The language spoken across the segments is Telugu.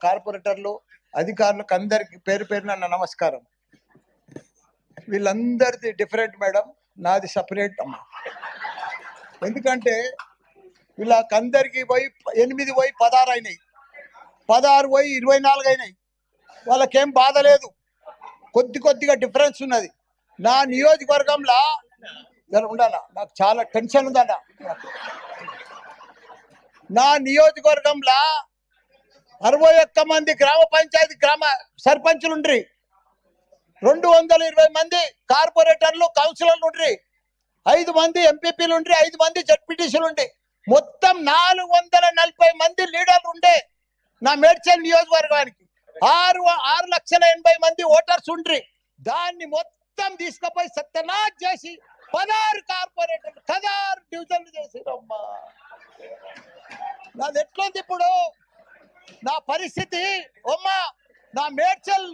కార్పొరేటర్లు, అధికారులకు అందరికి పేరు పేరున నా నమస్కారం. వీళ్ళందరిది డిఫరెంట్ మేడం, నాది సపరేట్ అమ్మ. ఎందుకంటే వీళ్ళకందరికి పోయి 8 పోయి 16 అయినాయి, 16 పోయి 24 అయినాయి. వాళ్ళకేం బాధ లేదు, కొద్దిగా డిఫరెన్స్ ఉన్నది. నా నియోజకవర్గంలో ఉండాలా, నాకు చాలా టెన్షన్ ఉందన్న. నా నియోజకవర్గంలో 61 మంది గ్రామ పంచాయతీ సర్పంచులు ఉండ్రి, 220 మంది కార్పొరేటర్లు కౌన్సిలర్లు ఉండ్రి, 5 మంది ఎంపీపీలు ఉండ్రి, 5 మంది జడ్పీటీసీలు ఉండి, మొత్తం 440 మంది లీడర్లు ఉండే నా మేడ్చల్ నియోజకవర్గానికి. 6,80,000 మంది ఓటర్స్ ఉండ్రి. దాన్ని మొత్తం తీసుకుపోయి సత్యనాథ్ చేసి 16 కార్పొరేటర్లు 16 డివిజన్లు చేసిరమ్మా. నాది ఎట్లుంది ఇప్పుడు నా పరిస్థితి అమ్మా? నా మేడ్చల్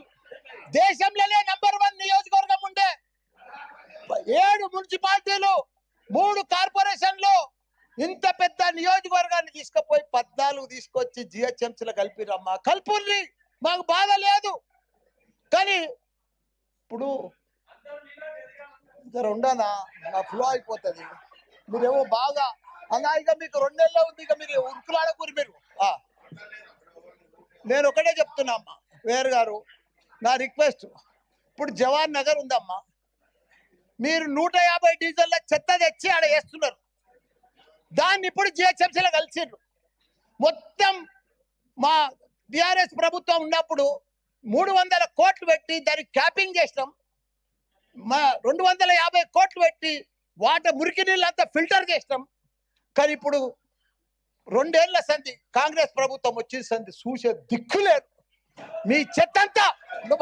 దేశంలోనే నంబర్ 1 నియోజకవర్గం ఉండే, 7 మున్సిపాలిటీలు, 3 కార్పొరేషన్లు, ఇంత పెద్ద నియోజకవర్గాన్ని తీసుకుపోయి 14 తీసుకొచ్చి జిహెచ్ఎంసీలో కలిపిరమ్మా. కల్పుల్ని, మాకు బాధ లేదు. కానీ ఇప్పుడు జర ఉండనా, నా ఫ్లో అయిపోతుంది. మీరేమో బాగా అన్నా, ఇక మీకు 2 నెలలు ఉంది, ఇక మీరు ఉరుకులాడకూరి. మీరు నేను ఒకటే చెప్తున్నా అమ్మా, వేరు గారు, నా రిక్వెస్ట్, ఇప్పుడు జవాన్ నగర్ ఉందమ్మా, మీరు 150 డీజిల్ల చెత్త తెచ్చి ఆడ వేస్తున్నారు. దాన్ని ఇప్పుడు జిహెచ్ఎంసీలో కలిసిర్రు. మొత్తం మా టిఆర్ఎస్ ప్రభుత్వం ఉన్నప్పుడు 300 కోట్లు పెట్టి దానికి క్యాపింగ్ చేసినాం. మా 250 కోట్లు పెట్టి మురికి నీళ్ళు అంతా ఫిల్టర్ చేసినాం. కానీ ఇప్పుడు 2 ఏళ్ల సంధి కాంగ్రెస్ ప్రభుత్వం వచ్చిన సంధి చూసే దిక్కు లేదు. మీ చెత్త అంతా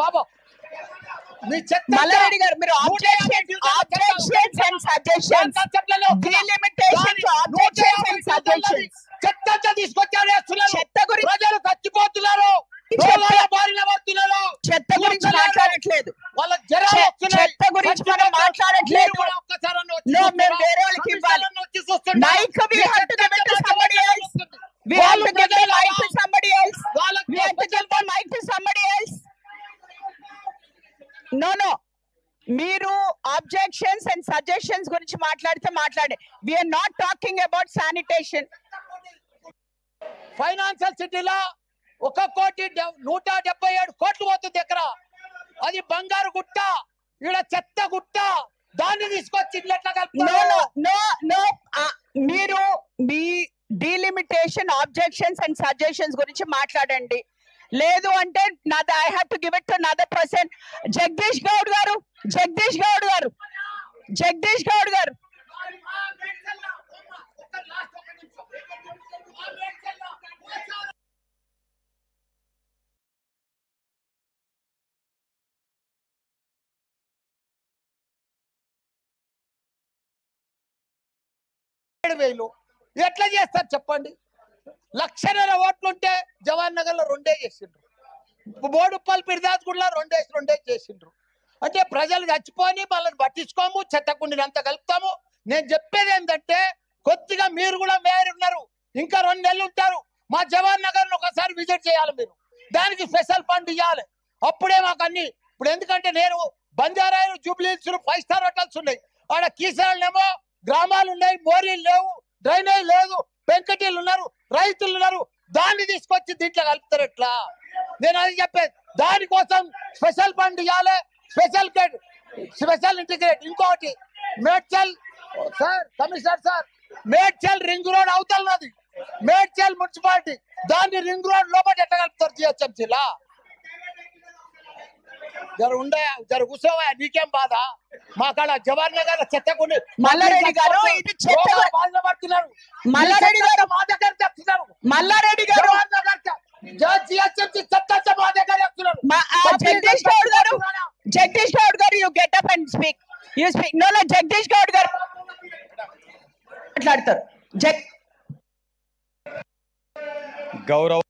బాబా, మీ చెత్త మల్లారెడ్డి గారు, మీరు చెత్త తీసుకొచ్చారు. చెత్త గురించి ప్రజలు చచ్చిపోతున్నారు, చెత్త గురించి మాట్లాడట్లేదు, వాళ్ళకి చెత్త గురించి మనం మాట్లాడట్లేదు. మేము వేరే వాళ్ళకి ఇవ్వాలి mic. We have to give it to somebody else. We have to give the mic to somebody else. We have to give the mic to somebody else. No. మీరు ఆబ్జెక్షన్స్ అండ్ సజెషన్స్ గురించి మాట్లాడితే మాట్లాడే. We are not talking about sanitation. Financial సిటీలో 1,177 కోట్లు పోతుంది ఎకరా. అది బంగారు గుట్ట, ఈడ చెత్త గుట్ట. దాన్ని తీసుకొచ్చి మీరు మీ డీలిమిటేషన్, ఆబ్జెక్షన్స్ అండ్ సజెషన్స్ గురించి మాట్లాడండి. లేదు అంటే I have to give it to another person. Jagadish Goud గారు. ఎట్లా చేస్తారు చెప్పండి? 1,00,000 ఓట్లుంటే జవాన్ నగర్ లో 2 చేసిండ్రు, బోడుప్పల్ పిర్దాస్ గుడిలో 2 చేసిండ్రు. అంటే ప్రజలు చచ్చిపోని వాళ్ళని పట్టించుకోము, చెత్తకుండినంత కలుపుతాము. నేను చెప్పేది ఏంటంటే, కొద్దిగా మీరు కూడా మేయర్ ఉన్నారు, ఇంకా 2 నెలలు ఉంటారు. మా జవాన్ నగర్ ఒకసారి విజిట్ చేయాలి మీరు. దానికి స్పెషల్ ఫండ్ ఇవ్వాలి. అప్పుడే మాకు అన్ని. ఇప్పుడు ఎందుకంటే నేను బంజారాలు, జూబ్లీహిల్స్ 5 స్టార్ హోటల్స్ ఉన్నాయి. ఆడ కీసరాళ్ళేమో గ్రామాలు ఉన్నాయి, మోరీలు లేవు, డ్రైనేజ్ లేదు, పెంకటీలు ఉన్నారు, రైతులు ఉన్నారు. దాన్ని తీసుకొచ్చి దీంట్లో కలుపుతారు ఎట్లా? నేను అది చెప్పేది. దానికోసం స్పెషల్ ఫండ్ ఇవ్వాలి, స్పెషల్ ఇంటిగ్రేట్. ఇంకొకటి, Medchal sir, commissioner sir, Medchal ring road అవతలన్నది మేడ్చల్ మున్సిపాలిటీ. దాన్ని రింగ్ రోడ్ లోపల ఎట్లా కలుపుతారు జిహెచ్ఎంసీలా? జర కూర్చోవా, నీకేం బాధ? మా కాడ జవహర్ నగర్ చెత్తకుండి మల్లారెడ్డి గారు, ఇది బాధపడుతున్నారు. మల్లారెడ్డి గారు మా దగ్గర చెప్తున్నారు. మల్లారెడ్డి గారు Jagadish Goud garu you get up and speak. You speak. No Jagadish Goud garu మాట్లాడతారు. గౌరవ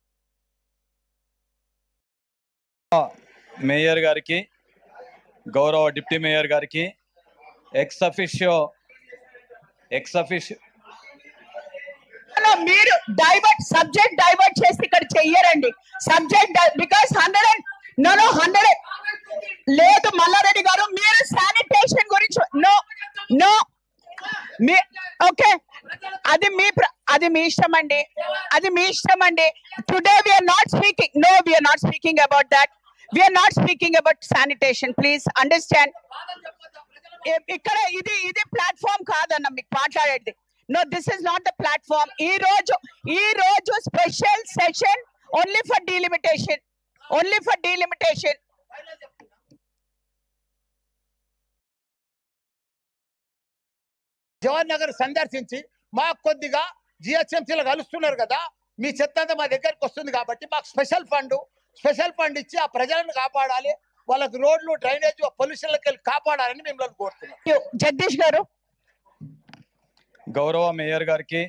మేయర్ గారికి, గౌరవ డిప్యూటీ మేయర్ గారికి, ఎక్స్ అఫిషియో మీరు సబ్జెక్ట్ డైవర్ట్ చేసి ఇక్కడ చెయ్యరండి. సబ్జెక్ట్ బికాస్ 100 లేదు మల్లారెడ్డి గారు, మీరు శానిటేషన్ గురించి నో మీ ఓకే, అది మీ ఇష్టం అండి, అది మీ ఇష్టం అండి. Today we are not speaking about that. We are not speaking about sanitation. Please understand. ఇక్కడ ఇది ప్లాట్ఫామ్ కాదన్న మీకు మాట్లాడేది. No, this is not the platform. ఈ రోజు special session only for delimitation. Jawahar Nagar సందర్శించి మాకు కొద్దిగా జిహెచ్ఎంసీలో కలుస్తున్నారు కదా, మీ చెత్త అంతా మా దగ్గరికి వస్తుంది కాబట్టి మాకు స్పెషల్ ఫండ్ ఇచ్చి ఆ ప్రజలను కాపాడాలి, వాళ్ళకి రోడ్లు డ్రైనేజ్ పొల్యూషన్లకు వెళ్ళి కాపాడాలని మిమ్మల్ని కోరుతున్నాం. జగదీష్ గారు, గౌరవ మేయర్ గారికి